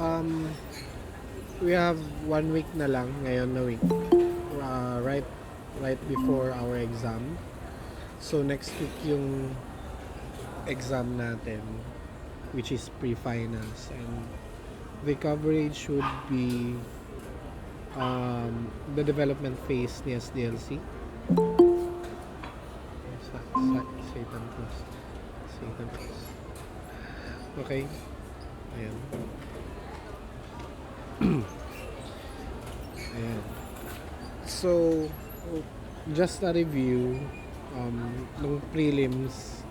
Um, we have 1 week na lang ngayon na week. Right before our exam. So next week yung exam natin, which is pre-finals, and the coverage would be the development phase ni SDLC. Satan Plus. Satan Plus. Okay. Ayan. Ayan. So, just a review. Nung prelims,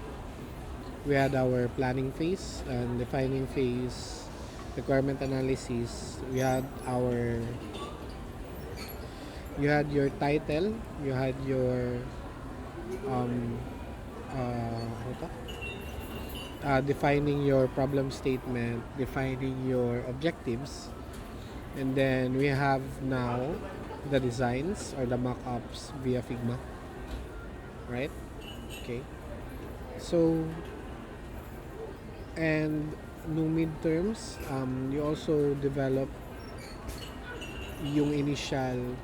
we had our planning phase and defining phase, requirement analysis. You had your title, you had your ano to? Defining your problem statement, defining your objectives, and then we have now the designs or the mock-ups via Figma, right? Okay. So, and no midterms, you also develop yung initial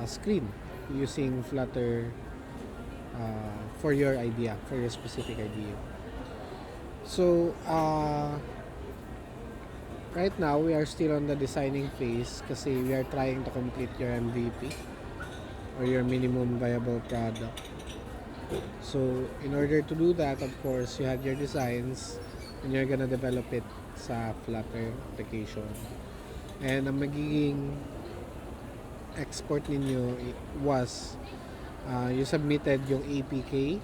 screen using Flutter for your idea, for your specific idea. So, right now, we are still on the designing phase kasi we are trying to complete your MVP or your minimum viable product. So, in order to do that, of course, you had your designs and you're gonna develop it sa Flutter application. And ang magiging export ninyo was you submitted yung APK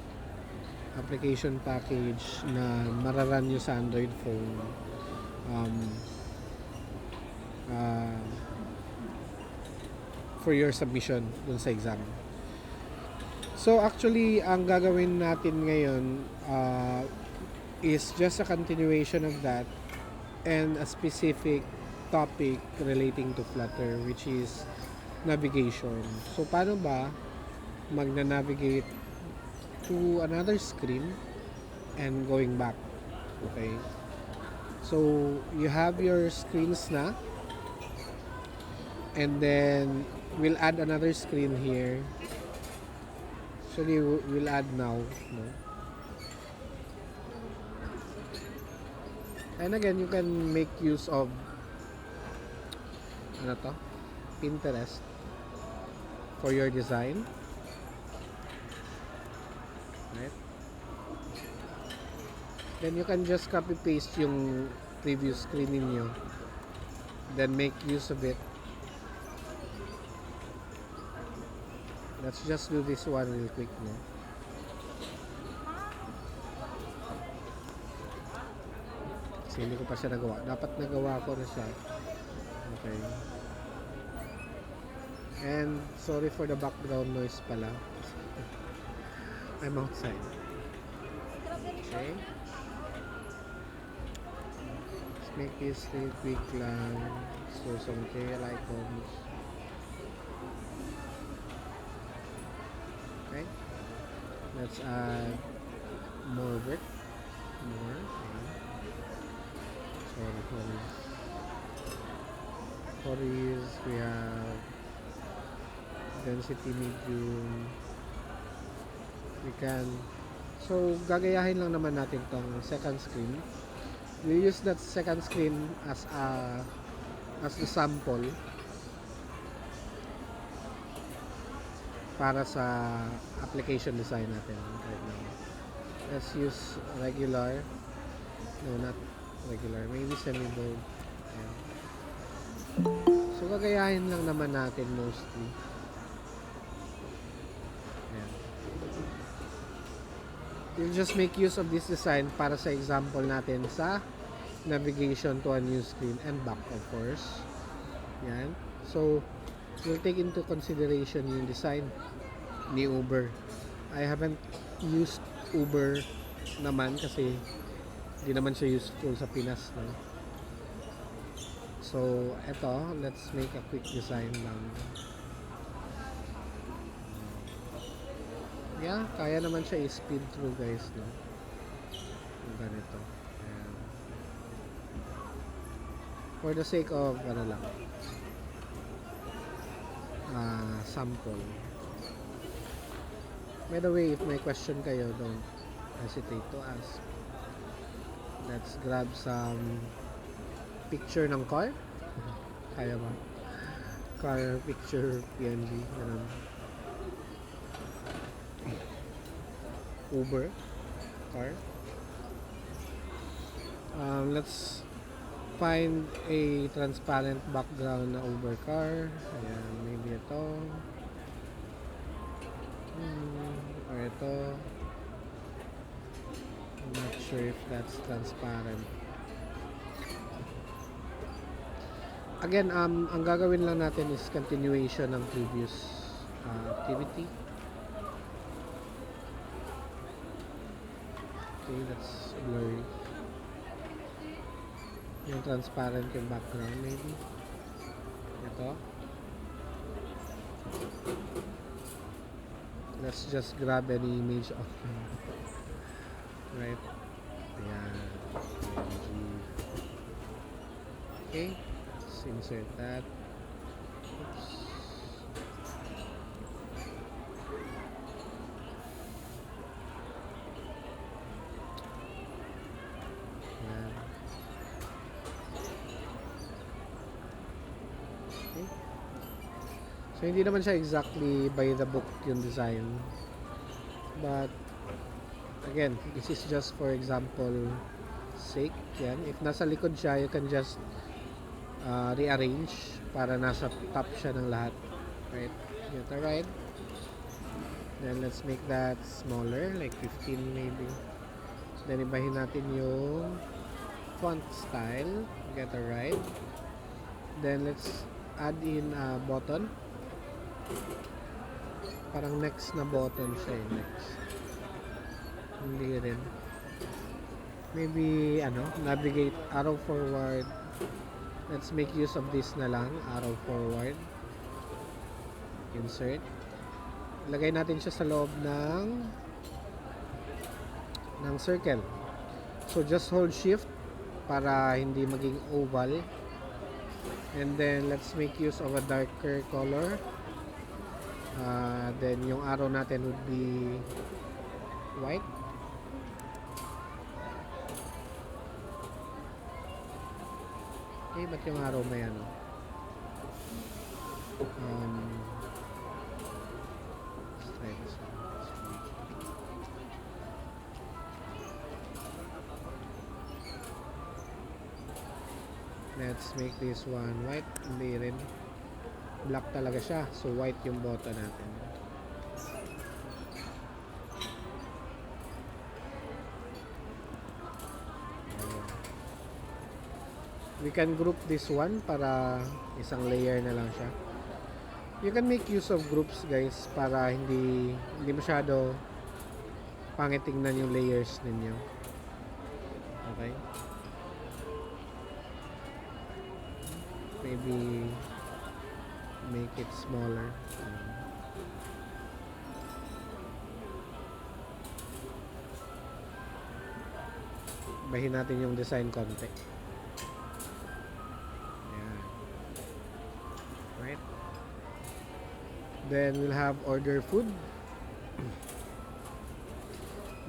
application package na mararan nyo sa Android phone for your submission dun sa exam. So actually, ang gagawin natin ngayon is just a continuation of that and a specific topic relating to Flutter, which is navigation. So paano ba magna-navigate to another screen and going back? Okay. So you have your screens na, and then we'll add another screen here. Actually, we'll add now, no? And again, you can make use of ano to? Pinterest for your design. Right? Then you can just copy paste yung previous screen ninyo. Then make use of it. Let's just do this one real quick, no? Kasi hindi ko pa siya nagawa. Dapat nagawa ko na siya. Okay. And sorry for the background noise pala. I'm outside. Okay. Let's make this real quick lang. So some tail icons. Okay. Let's add more width. More. Okay. Sorry for this. For these, we have density medium. We can, so gagayahin lang naman natin tong second screen. We use that second screen as the sample para sa application design natin right now. Let's use regular, no, not regular, maybe semi-bold. Ayan. So gagayahin lang naman natin mostly. Ayan. We'll just make use of this design para sa example natin sa navigation to a new screen and back, of course. Yan. So we'll take into consideration yung design ni Uber. I haven't used Uber naman kasi hindi naman siya useful sa Pinas, no? So eto, let's make a quick design lang. Yeah, kaya naman siya i-speed through, guys, no? Yung ganito. Ayan. For the sake of, ano lang, sample. By the way, if may question kayo, don't hesitate to ask. Let's grab some picture ng car. Kaya ba? Car picture PNG. Ganun. Uber car. Let's find a transparent background na Uber car. Ayan, maybe ito. Or ito. I'm not sure if that's transparent. Again, ang gagawin lang natin is continuation ng previous activity. Okay, that's blurry. Yung transparent yung background maybe. Ito. Let's just grab any image of right. Ayan. Okay. Let's insert that. Oops. Ayan. Okay. So, hindi naman siya exactly by the book yung design. But, again, this is just for example sake. Yan. If nasa likod siya, you can just rearrange para nasa top siya ng lahat. Right? Get it right? Then, let's make that smaller. Like 15 maybe. Then, ibahin natin yung font style. Get it right? Then, let's add in a button. Parang next na button siya eh. Next. Hindi rin. Maybe, navigate, arrow forward. Let's make use of this na lang. Arrow forward. Insert. Lagay natin siya sa loob ng circle. So, just hold shift para hindi maging oval. And then, let's make use of a darker color. Then, yung arrow natin would be white. Okay, ba't yung arrow may ano? Let's try this one. Let's make this one white. Hindi rin. Black talaga siya. So, white yung button natin. We can group this one para isang layer na lang siya. You can make use of groups guys para hindi masyado pangit tingnan yung layers ninyo. Okay? Maybe make it smaller. Bahin natin yung design konti. Then we'll have order food.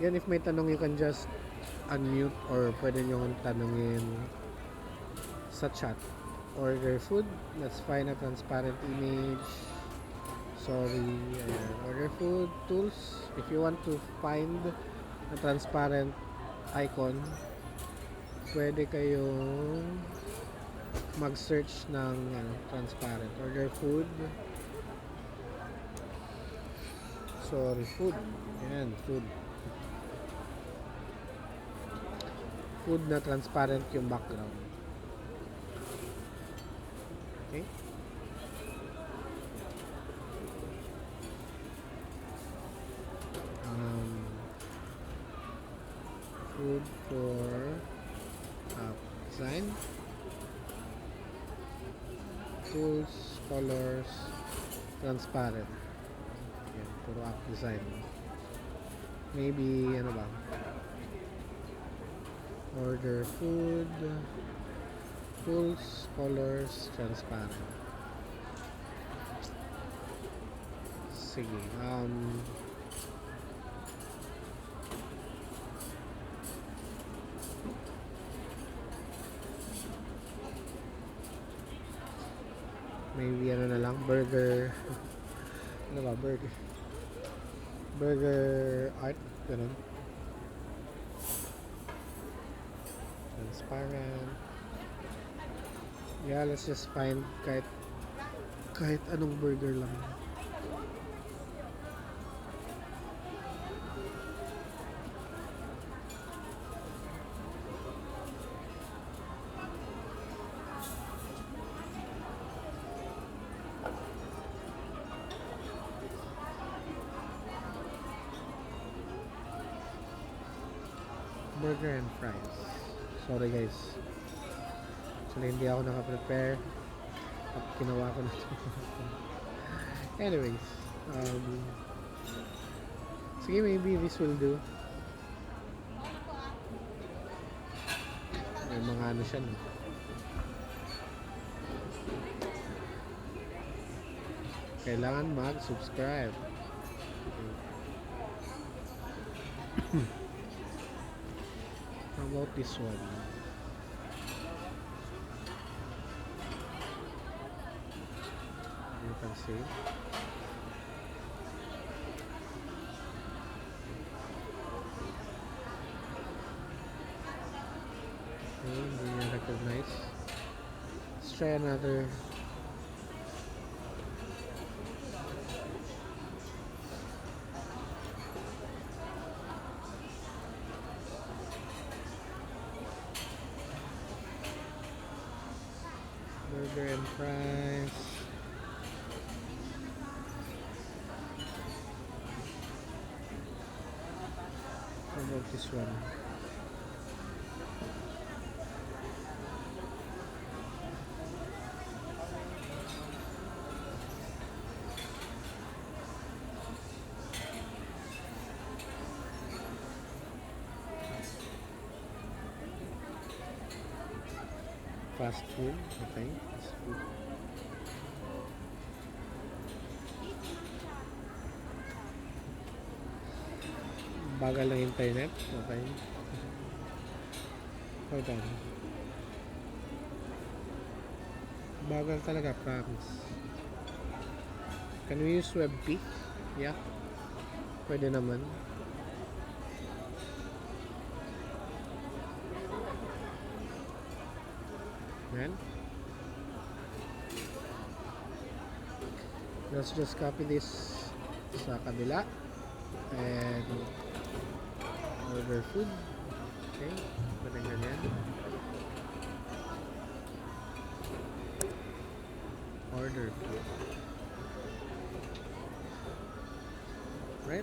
Again, if may tanong, you can just unmute or pwede nyo tanongin sa chat. Order food. Let's find a transparent image. Sorry. Order food. Tools. If you want to find a transparent icon, pwede kayong mag-search ng transparent. Order food. Sorry, food. Ayan, food. Food na transparent yung background. Okay? Food for design. Tools, colors, transparent. Puro app design. Maybe, ano ba? Order food. Full colors, transparent. Sige, maybe ano na lang, burger. Ano ba, burger? Burger art, ganun. Transparent. Yeah, let's just find kahit anong burger lang. Burger and fries. Sorry guys. Actually, hindi ako naka-prepare. At ginawa ko na ito. Anyways. Sige, maybe this will do. May mga ano siya, no? Kailangan mag-subscribe. How about this one? You can see. Okay, do you recognize? Let's try another. Burger and fries. How about this one? Fast food, okay. Fast food. Bagal ng internet, okay. Hold on. Bagal talaga, promise. Can we use WebP? Yeah. Pwede naman. Yan. Let's just copy this sa kabila and order food. Okay, pwede ganyan. Order food. Right?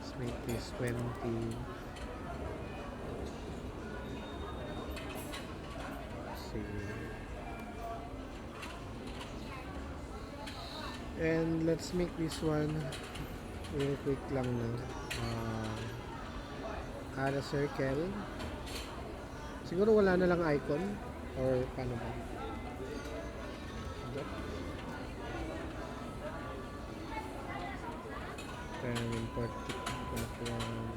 Let's make this 20. And let's make this one real quick lang na add a circle. Siguro wala na lang icon or paano ba? Then import that one.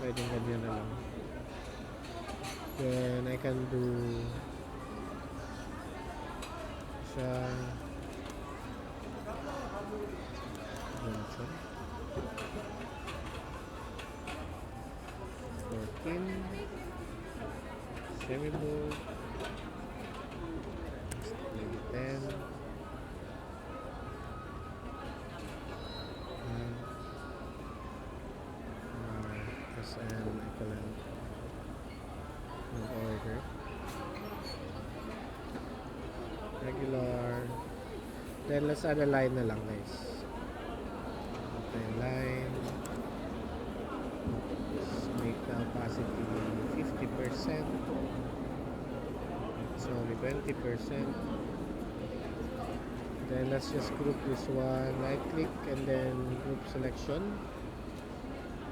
Pwedeng ganyan na lang. Then I can do siya Johnson 14 semi-bold maybe 10 SN equivalent of order regular. Then Then let's add a line na lang, guys. Okay, line. Let's make the opacity 50%. Sorry, 20%. Then let's just group this one. Right click and then group selection.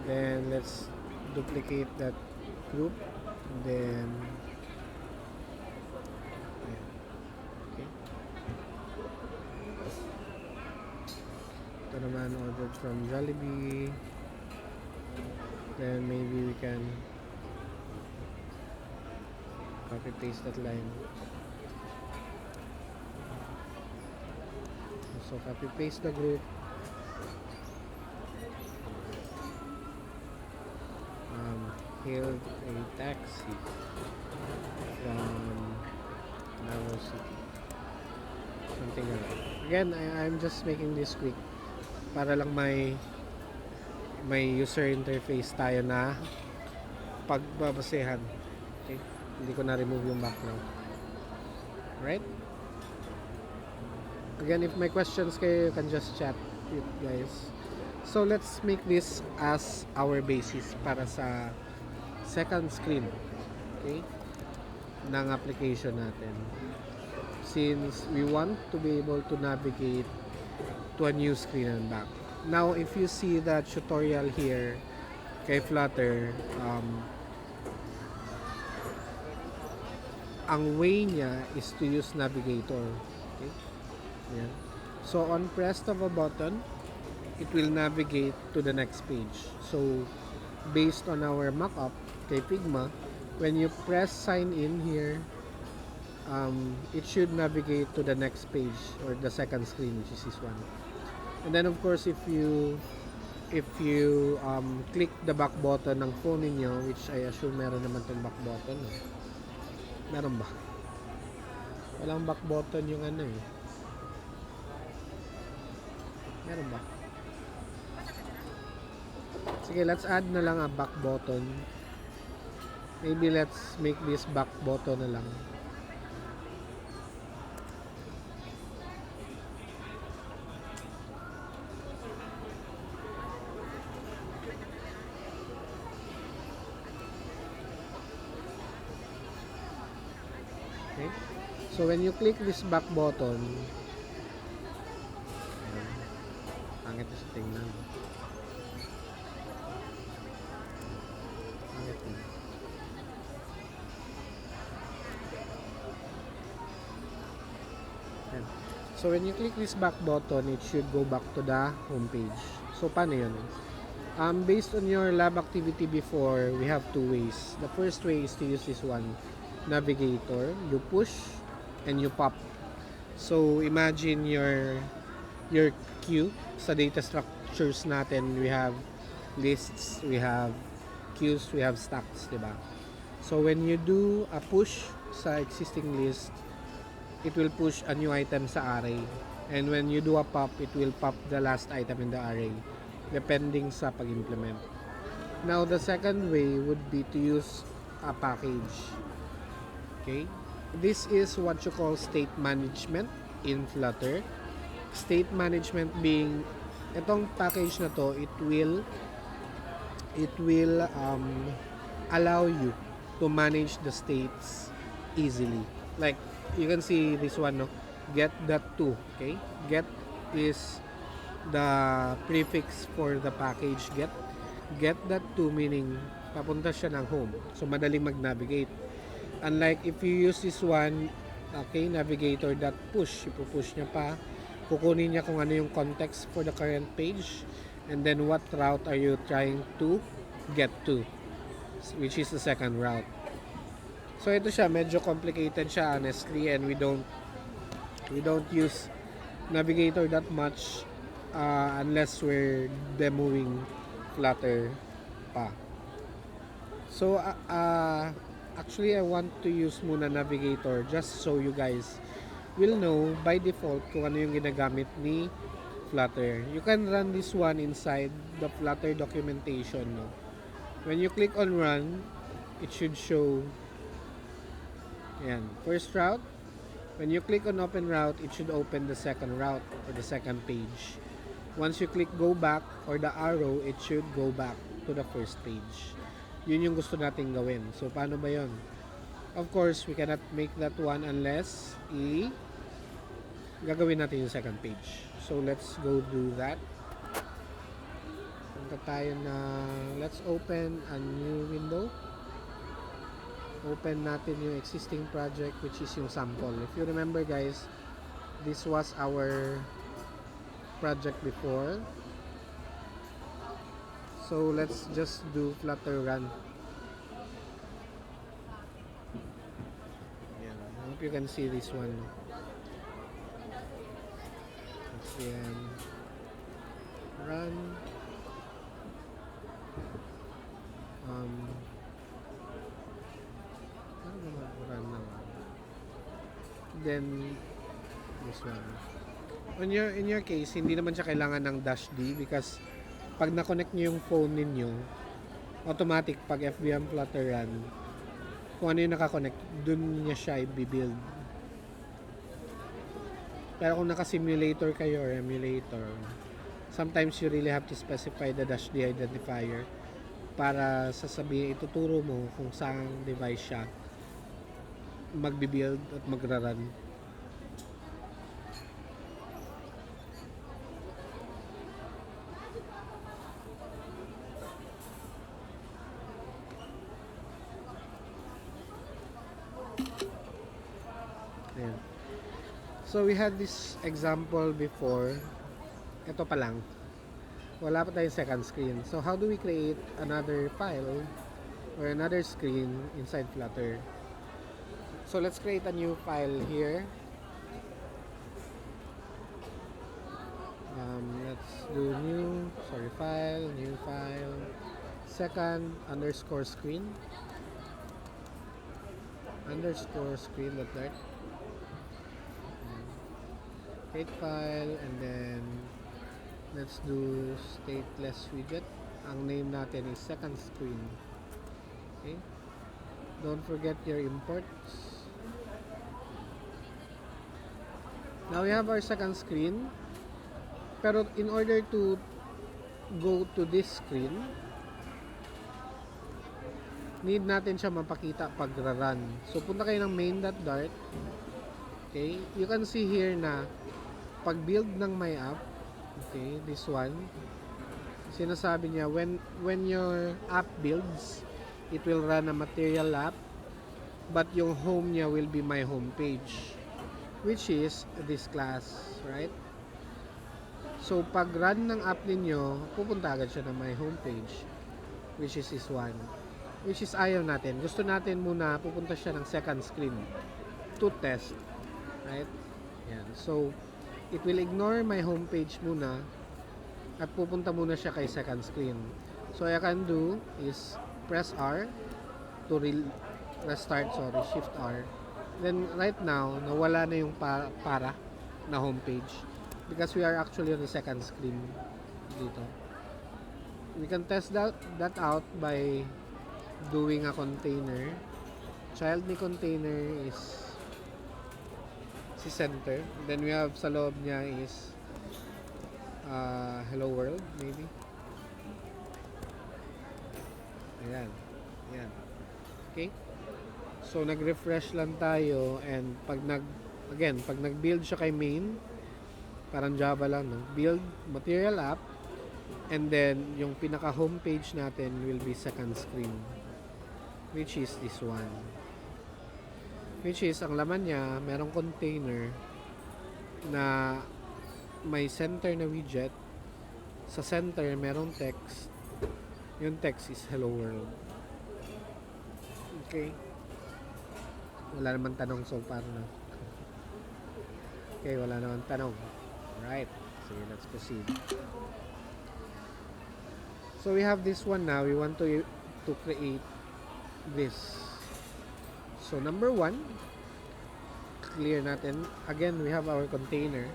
Then let's duplicate that group. And then okay. Ito naman ordered from Jollibee. Then maybe we can copy paste that line. So copy paste the group. Hailed a taxi from Davao City. Something like that. Again, I'm just making this quick para lang may user interface tayo na pagbabasehan. Okay? Hindi ko na remove yung background. Right? Again, if may questions kayo, you can just chat with guys. So let's make this as our basis para sa second screen, okay, ng application natin. Since we want to be able to navigate to a new screen and back. Now, if you see the tutorial here kay Flutter, ang way niya is to use navigator. Okay? Yan. So, on press of a button, it will navigate to the next page. So, based on our mock-up kay Figma, when you press sign in here, it should navigate to the next page or the second screen, which is this one. And then of course, if you click the back button ng phone niyo, which I assume meron naman tong back button. Meron ba? Walang back button yung ano eh. Meron ba? Sige, let's add na lang a back button. Maybe let's make this back button na lang. Okay? So when you click this back button, pangit na sa tingnan. Pangit na. So when you click this back button, it should go back to the home page. So paano yun? Based on your lab activity before, we have two ways. The first way is to use this one, navigator. You push and you pop. So imagine your queue. Sa data structures natin, we have lists, we have queues, we have stacks, diba? So when you do a push sa existing list, it will push a new item sa array. And when you do a pop, it will pop the last item in the array, depending sa pag-implement. Now, the second way would be to use a package. Okay? This is what you call state management in Flutter. State management being, itong package na to, it will allow you to manage the states easily. Like, you can see this one, no? Get that to, okay? Get is the prefix for the package get that to, meaning papunta siya ng home. So, madaling mag-navigate. Unlike if you use this one, okay, navigator dot push, ipupush niya pa, kukunin niya kung ano yung context for the current page, and then what route are you trying to get to, which is the second route. So ito siya, medyo complicated siya honestly, and we don't use navigator that much unless we're demoing Flutter pa. So actually I want to use muna navigator just so you guys will know by default kung ano yung ginagamit ni Flutter. You can run this one inside the Flutter documentation, no? When you click on run, it should show, ayan, first route. When you click on open route, it should open the second route or the second page. Once you click go back or the arrow, it should go back to the first page. Yun yung gusto nating gawin. So, paano ba yun? Of course, we cannot make that one unless gagawin natin yung second page. So, let's go do that. Punta tayo na, let's open a new window. Open natin yung existing project, which is yung sample. If you remember guys, this was our project before. So, let's just do Flutter run. I hope you can see this one. Yan. Run. Run now. Then this one. In your case, hindi naman siya kailangan ng -D because pag na-connect niyo yung phone ninyo, automatic pag FBM Flutter run, kung ano yung nakakonect, dun niya siya i-build. Pero kung naka-simulator kayo or emulator, sometimes you really have to specify the -D identifier para sasabihin, ituturo mo kung saan device siya magbi-build at magra-run. Ayan. So we had this example before. Ito pa lang. Wala pa tayong second screen. So how do we create another file or another screen inside Flutter? So let's create a new file here. Let's do new file, second underscore screen .dart. Create file, and then let's do stateless widget. Ang name natin is second screen. Okay, don't forget your imports. Now we have our second screen, pero in order to go to this screen, need natin siya mapakita pag run. So punta kayo ng main.dart. Okay, you can see here na pag build ng my app, okay, this one, sinasabi niya when your app builds, it will run a material app, but yung home niya will be my home page, which is this class, right? So pag run ng app ninyo, pupunta agad siya na my home page, which is this one, which is ayaw natin. Gusto natin muna pupunta siya ng second screen to test, right? Yan. So it will ignore my home page muna at pupunta muna siya kay second screen. So I can do is press R to restart, shift R. Then right now, nawala na yung para na home page because we are actually on the second screen dito. We can test that out by doing a container. Child ni container is si center. Then we have sa loob niya is hello world maybe. Ayan. Ayan. Okay. So nag-refresh lang tayo, and pag nag-build siya kay main, parang Java lang, no? Build material app, and then yung pinaka homepage natin will be second screen, which is this one. Which is, ang laman niya, merong container na may center na widget. Sa center, merong text. Yung text is hello world. Okay. Wala naman tanong so far na. Okay, wala naman tanong. Alright. So, let's proceed. So, we have this one now. We want to create this. So, number one, clear natin. Again, we have our container.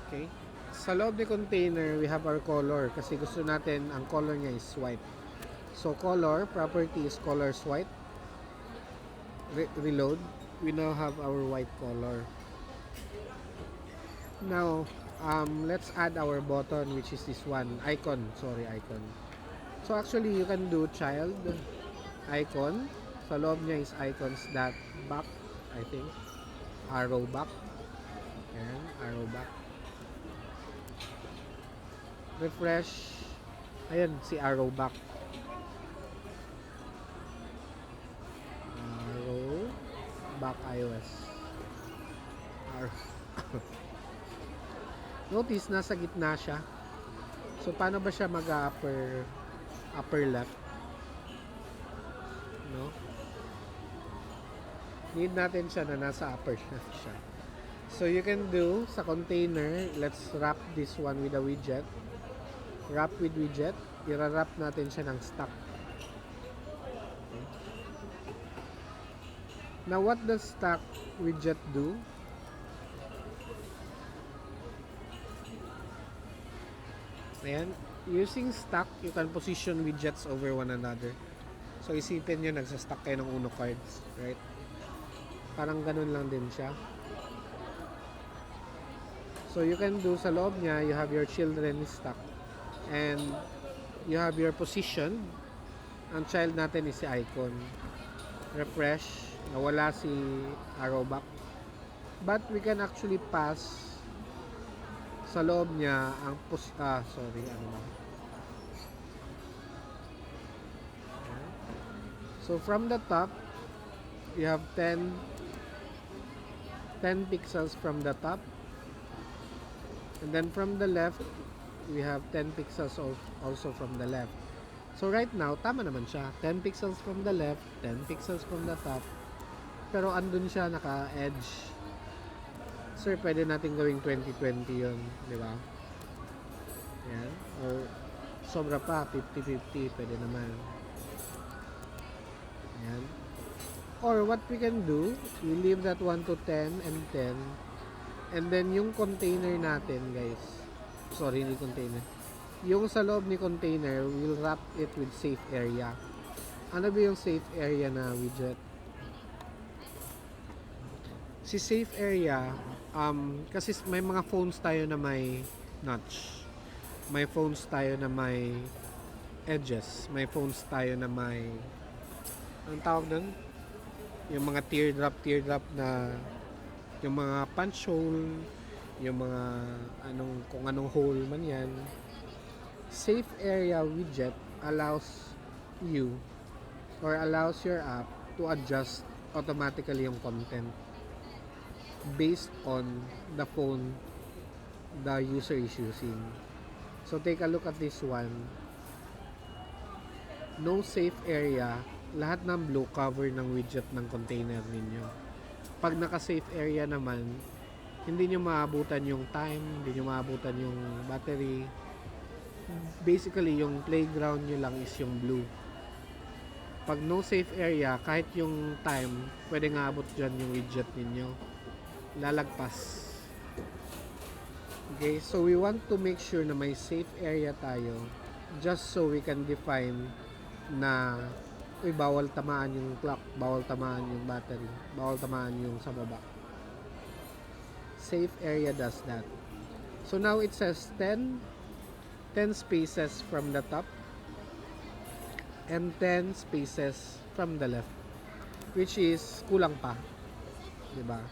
Okay. Sa loob ng container, we have our color. Kasi gusto natin, ang color niya is white. So, color, property is color white. reload, we now have our white color. Now, let's add our button, which is this one, icon. Sorry, icon. So actually, you can do child icon. Sa loob niya is icons dot back, I think. Arrow back. Ayan, arrow back. Refresh. Ayan, si arrow back. Arrow back iOS. Notice, nasa gitna siya. So, paano ba siya upper left? No? Need natin siya na nasa upper left siya. So, you can do sa container, let's wrap this one with a widget. Wrap with widget. I-wrap natin siya ng stack. Okay. Now, what does stack widget do? Ayan. Using stack, you can position widgets over one another. So, isipin nyo, nagsastack kayo ng Uno cards. Right? Parang ganun lang din siya. So, you can do sa loob niya, you have your children stack. And, you have your position. Ang child natin is si icon. Refresh. Nawala si arrow back. But, we can actually pass sa loob niya ang so from the top you have 10 pixels from the top, and then from the left we have 10 pixels also from the left. So right now tama naman siya, 10 pixels from the left, 10 pixels from the top, pero andun siya naka-edge. Sir, pwede natin gawing 20-20 yun, di ba? Yan. Or, sobra pa, 50-50, pwede naman. Yan. Or, what we can do, we leave that 1 to 10 and 10. And then, yung container natin, guys. Sorry, hindi container. Yung sa loob ni container, we'll wrap it with safe area. Ano ba yung safe area na widget? Si safe area, kasi may mga phones tayo na may notch. May phones tayo na may edges. May phones tayo na may, anong tawag doon? Yung mga teardrop na, yung mga punch hole, yung mga kung anong hole man yan. Safe area widget allows you or allows your app to adjust automatically yung content based on the phone the user is using. So take a look at this one. No safe area, lahat ng blue cover ng widget ng container ninyo. Pag naka-safe area naman, hindi nyo maabutan yung time, hindi nyo maabutan yung battery. Basically, yung playground nyo lang is yung blue. Pag no safe area, kahit yung time, pwede nga abot dyan yung widget ninyo. Lalagpas. Okay, so we want to make sure na may safe area tayo just so we can define na bawal tamaan yung clock, bawal tamaan yung battery, bawal tamaan yung sa baba. Safe area does that. So now it says 10 spaces from the top and 10 spaces from the left, which is kulang pa, diba?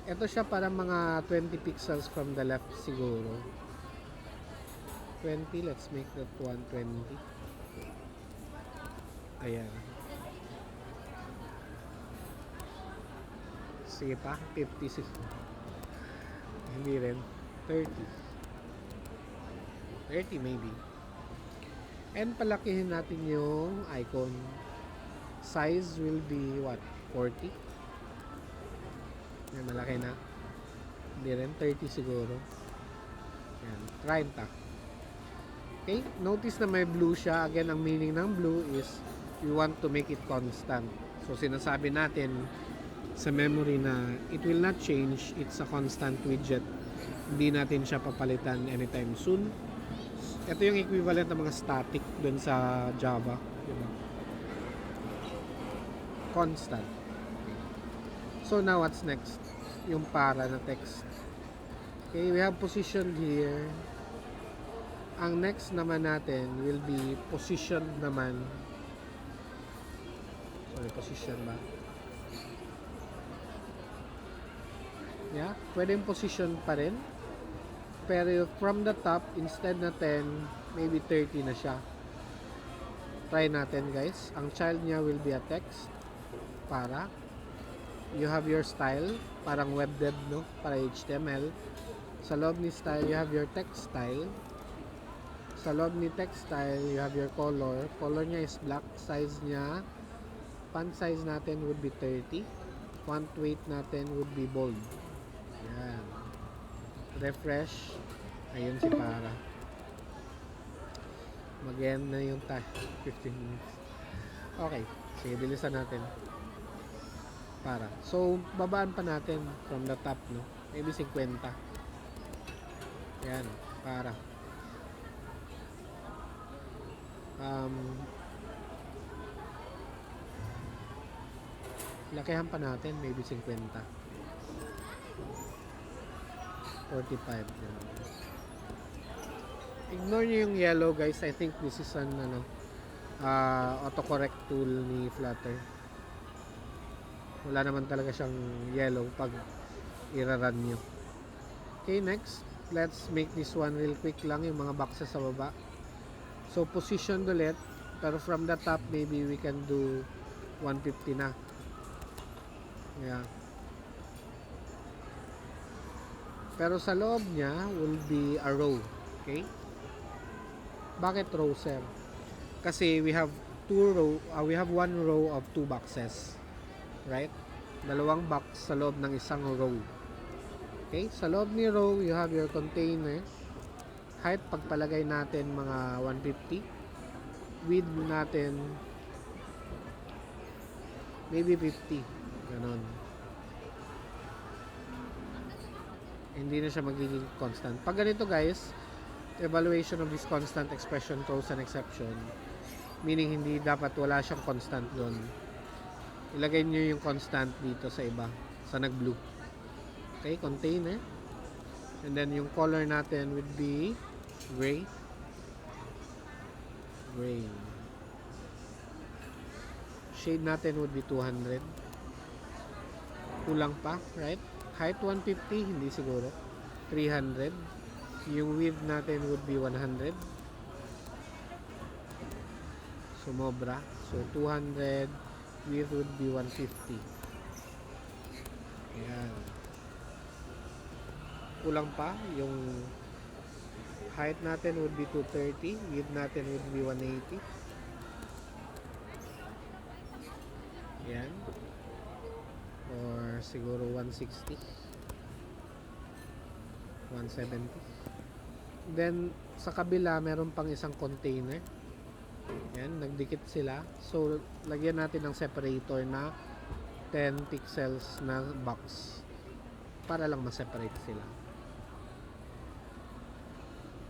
Ito siya para mga 20 pixels from the left siguro. 20, let's make that 120. Ayan. Sige pa, 56. Hindi rin. 30. 30 maybe. And palakihin natin yung icon. Size will be what? 40? Yan, malaki na. Hindi rin, 30 siguro. Yan, 30. Okay, notice na may blue siya. Again, ang meaning ng blue is we want to make it constant. So, sinasabi natin sa memory na it will not change. It's a constant widget. Hindi natin siya papalitan anytime soon. Ito yung equivalent ng mga static dun sa Java. Diba? Constant. So now what's next? Yung para na text. Okay, we have position here. Ang next naman natin will be position naman. Sorry, position ba? Yeah, pwedeng position pa rin. Pero from the top, instead na 10, maybe 30 na siya. Try natin guys. Ang child niya will be a text. Para. You have your style. Parang web dev, no? Para HTML. Sa loob ni style, you have your text style. Sa loob ni text style, you have your color. Color niya is black. Size niya, font size natin would be 30. Font weight natin would be bold. Yan. Refresh. Ayun si para. Mag-end na yung time. 15 minutes. Okay. Sige, bilisan natin. Para. So, babaan pa natin from the top, no? Maybe 50. Yan. Para. Lakihan pa natin. Maybe 50. 45. Yan. Ignore nyo yung yellow guys. I think this is an autocorrect tool ni Flutter. Wala naman talaga siyang yellow pag i-run nyo. Okay, next. Let's make this one real quick lang. Yung mga boxes sa baba. So, position ulit. Pero from the top, maybe we can do 150 na. Yeah. Pero sa loob niya will be a row. Okay? Bakit row, sir? Kasi we have we have one row of two boxes. Right? Dalawang box sa loob ng isang row. Okay? Sa loob ni row, you have your container. Height, pagpalagay natin mga 150. Width natin maybe 50. Ganon. Hindi na siya magiging constant. Pag ganito guys, evaluation of this constant expression throws an exception. Meaning hindi dapat wala siyang constant doon. Ilagay nyo yung constant dito sa iba. Sa nag-blue. Okay, container. And then yung color natin would be gray. Gray. Shade natin would be 200. Kulang pa, right? Height 150, hindi siguro. 300. Yung width natin would be 100. Sumobra. So 200. Width would be 150. Ayan. Kulang pa. Yung height natin would be 230. Width natin would be 180. Ayan. Or siguro 160. 170. Then, sa kabila, meron pang isang container. Ayan, nagdikit sila. So, lagyan natin ng separator na 10 pixels na box para lang ma-separate sila.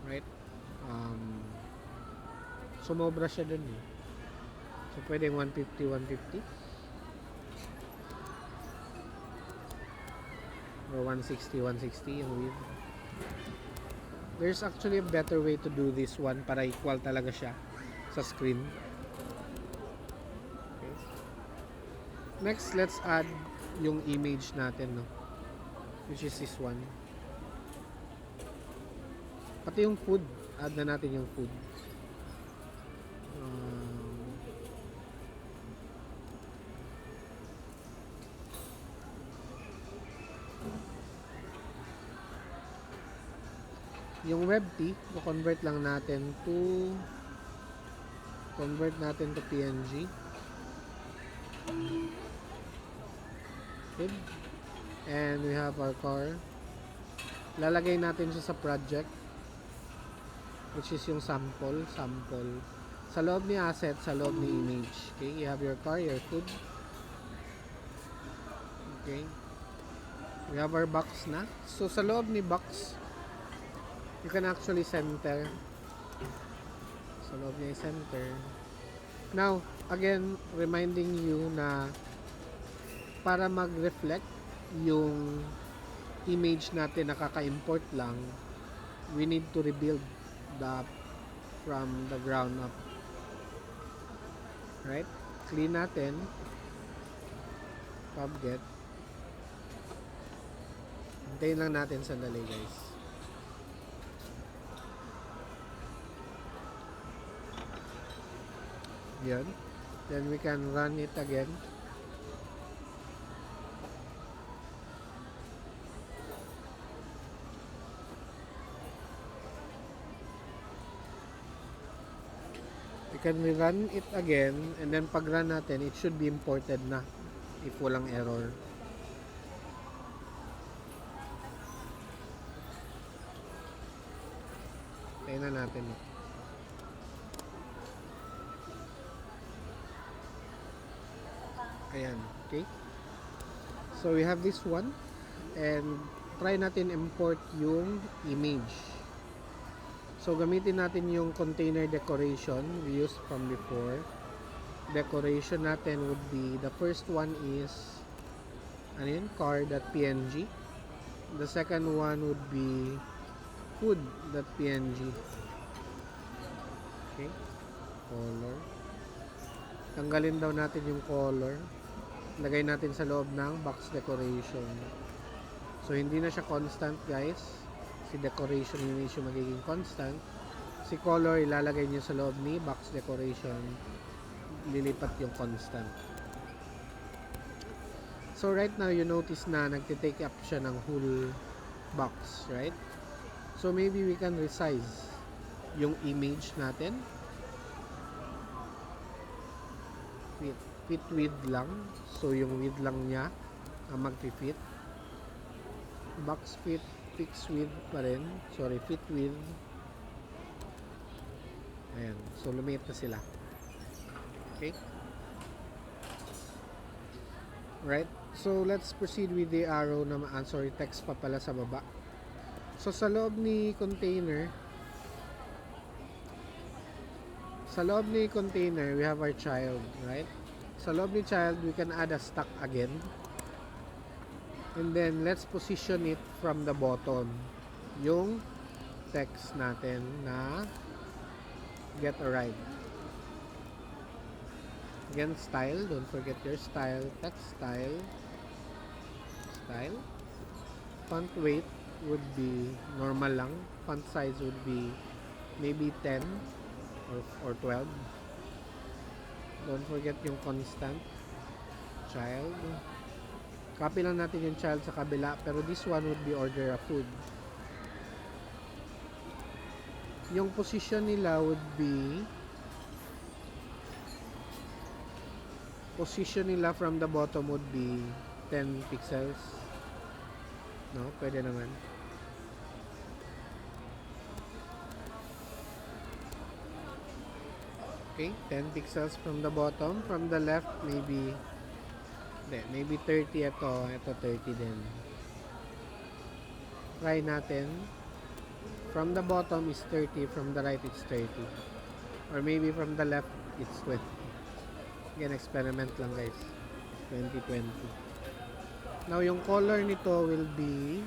Right? Sumobra siya dun eh. So, pwedeng 150, 150. Or 160, 160 yung width. There's actually a better way to do this one para equal talaga siya sa screen. Okay. Next, let's add yung image natin, no? Which is this one. Pati yung food. Add na natin yung food. Yung WebP, convert lang natin to PNG. Okay. And we have our car. Lalagay natin siya sa project, which is yung sample. Sa loob ni asset, sa loob ni image. Okay, you have your car, your food. Okay. We have our box na. So sa loob ni box, you can actually center. Sa loob niya center. Now, again, reminding you na para mag-reflect yung image natin na kaka-import lang, we need to rebuild the app from the ground up. Right? Clean natin. PubGet. Hintayin lang natin sandali, guys. Yun. Then we can run it again. We can rerun it again, and then pag run natin, it should be imported na if walang error. Tayo na natin. Ayan, okay. So we have this one, and try natin import yung image. So gamitin natin yung container decoration we used from before. Decoration natin would be, the first one is ano yun, car.png. The second one would be food.png. Okay, color. Tanggalin daw natin yung color. Lagay natin sa loob ng box decoration. So hindi na siya constant, guys. Si decoration image yung magiging constant. Si color ilalagay niyo sa loob ni box decoration. Lilipat yung constant. So right now you notice na nagtitake up siya ng whole box, right? So maybe we can resize yung image natin. Fit width lang. So yung width lang niya ang mag-fit. Box fit, fixed width pa rin. Sorry, fit width. Ayan. So lumiit na sila. Okay. Right. So let's proceed with the arrow na sorry, text pa pala sa baba. So sa loob ni container, we have our child, right? Sa loob ni child, we can add a stack again. And then, let's position it from the bottom. Yung text natin na get a ride. Again, style. Don't forget your style. Text style. Style. Font weight would be normal lang. Font size would be maybe 10 or 12. Don't forget yung constant. Child. Copy lang natin yung child sa kabila. Pero this one would be order a food. Yung position nila would be from the bottom would be 10 pixels. No? Pwede naman. Okay, 10 pixels from the bottom. From the left, maybe 30 ito 30 din. Try natin. From the bottom is 30, from the right it's 30. Or maybe from the left it's 20. Again, experiment lang, guys. 2020. Now, yung color nito will be,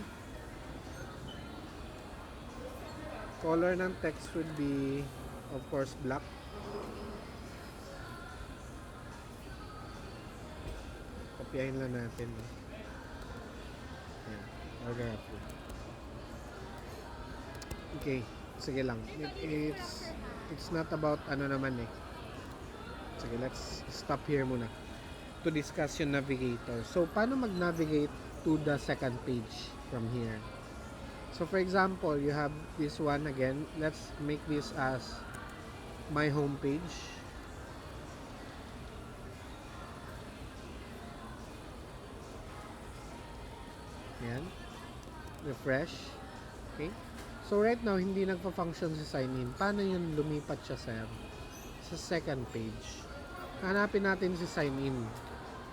color ng text would be, of course, black. Kopyahin lang natin. Ayan. Order up. Okay. Sige lang. It's not about ano naman eh. Sige, let's stop here muna to discuss yung navigator. So, paano mag-navigate to the second page from here? So, for example, you have this one again. Let's make this as my home page. Yan. Refresh. Okay. So, right now, hindi nagpa-function si sign in. Paano yun lumipat siya sa second page? Hanapin natin si sign in.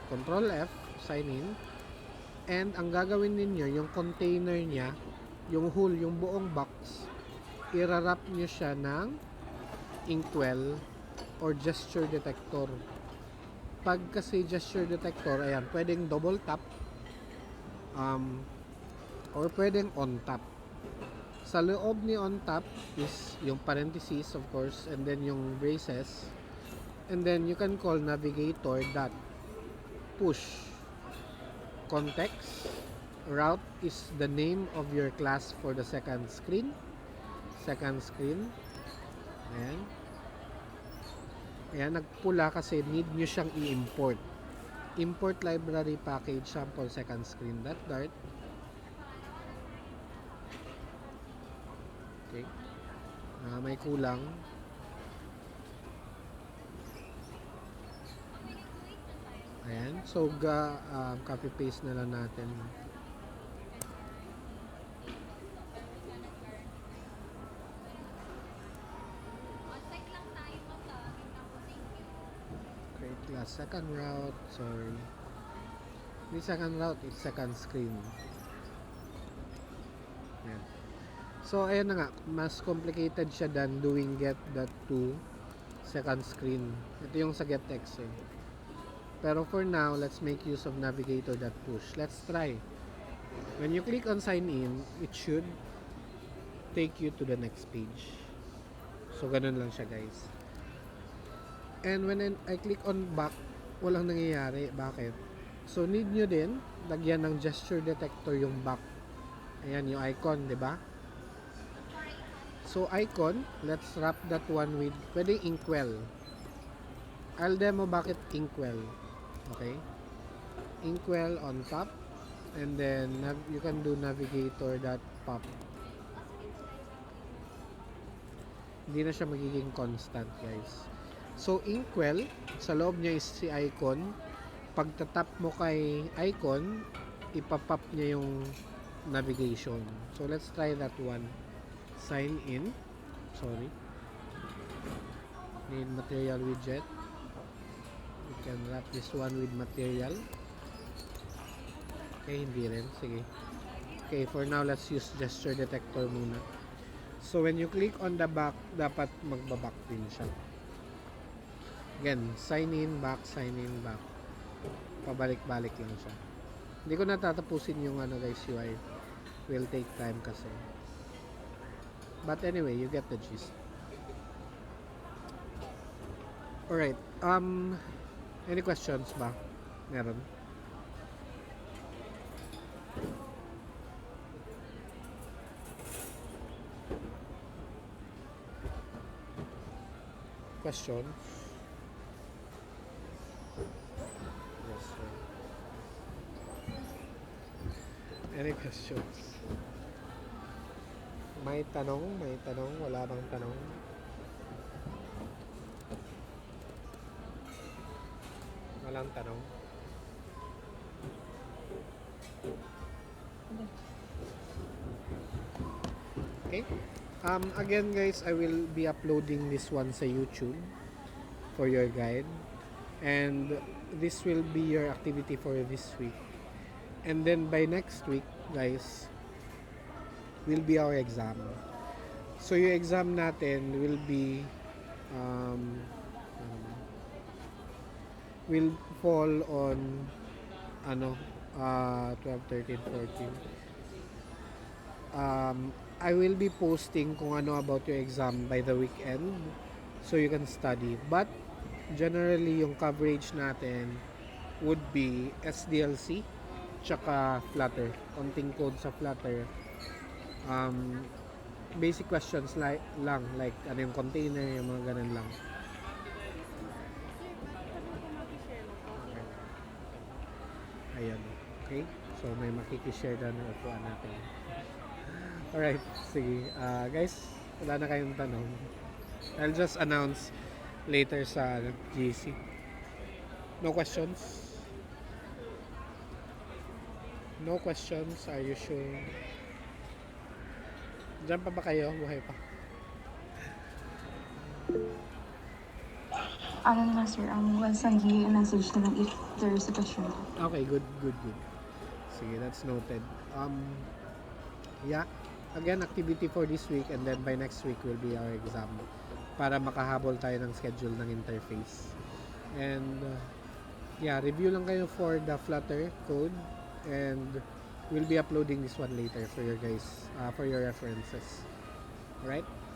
Control F, sign in. And, ang gagawin ninyo, yung container niya, yung whole, yung buong box, i-wrap nyo siya ng inkwell or gesture detector. pag kasi gesture detector, ayan, pwedeng double tap, um, or pwedeng on tap. Sa loob ni on tap is yung parentheses, of course, and then yung braces, and then you can call navigator dot push. Context route is the name of your class for the second screen. Ayan. Ayan, nagpula kasi need nyo siyang i-import. Import library package sample second screen .dart. Okay. May kulang. Ayan. So, copy paste na lang natin. Create class second route. Sorry. Hindi second route, it's second screen. Ayan. So, ayan na nga. Mas complicated siya than doing get that to second screen. Ito yung sa gettext eh. Pero for now, let's make use of navigator.push. Let's try. When you click on sign in, it should take you to the next page. So, ganun lang siya, guys. And when I click on back, walang nangyayari. Bakit? So, need nyo din, lagyan ng gesture detector yung back. Ayan, yung icon, di ba? So, icon, let's wrap that one with, pwede inkwell. I'll demo bakit inkwell. Okay? Inkwell on top. And then, you can do navigator.pop. Hindi na siya magiging constant, guys. So, inkwell, sa loob niya is si icon. Pag tatap mo kay icon, ipapop niya yung navigation. So, let's try that one. Sign in. Sorry. Need material widget. We can wrap this one with material. Okay, hindi rin. Sige. Okay, for now, let's use gesture detector muna. So, when you click on the back, dapat magbaback din siya. Again, sign in, back, pabalik-balik lang siya. Hindi ko natatapusin yung guys, UI. Will take time kasi. But anyway, you get the gist. Alright, any questions ba? Meron? Questions? Yes, sir. Any questions? May tanong? Wala bang tanong? Walang tanong? Okay. Again guys, I will be uploading this one sa YouTube for your guide. And this will be your activity for this week. And then by next week, guys, will be our exam. So yung exam natin will be will fall on 12, 13, 14. I will be posting kung ano about your exam by the weekend so you can study. But generally yung coverage natin would be SDLC tsaka Flutter. Konting code sa Flutter. Basic questions like ano yung container, yung mga ganun lang. Ayan. Okay? So, may makikishare na ng upuan natin. Alright. Sige. Guys, wala na kayong tanong. I'll just announce later sa GC. No questions? No questions? Are you sure? Diyan pa ba kayo? Buhay pa? Ano na sir, once i-message na lang if there's a question. Okay, good. Sige, that's noted. Yeah. Again, activity for this week and then by next week will be our exam. Para makahabol tayo ng schedule ng interface. And yeah, review lang kayo for the Flutter code, and we'll be uploading this one later for your guys, for your references. Alright?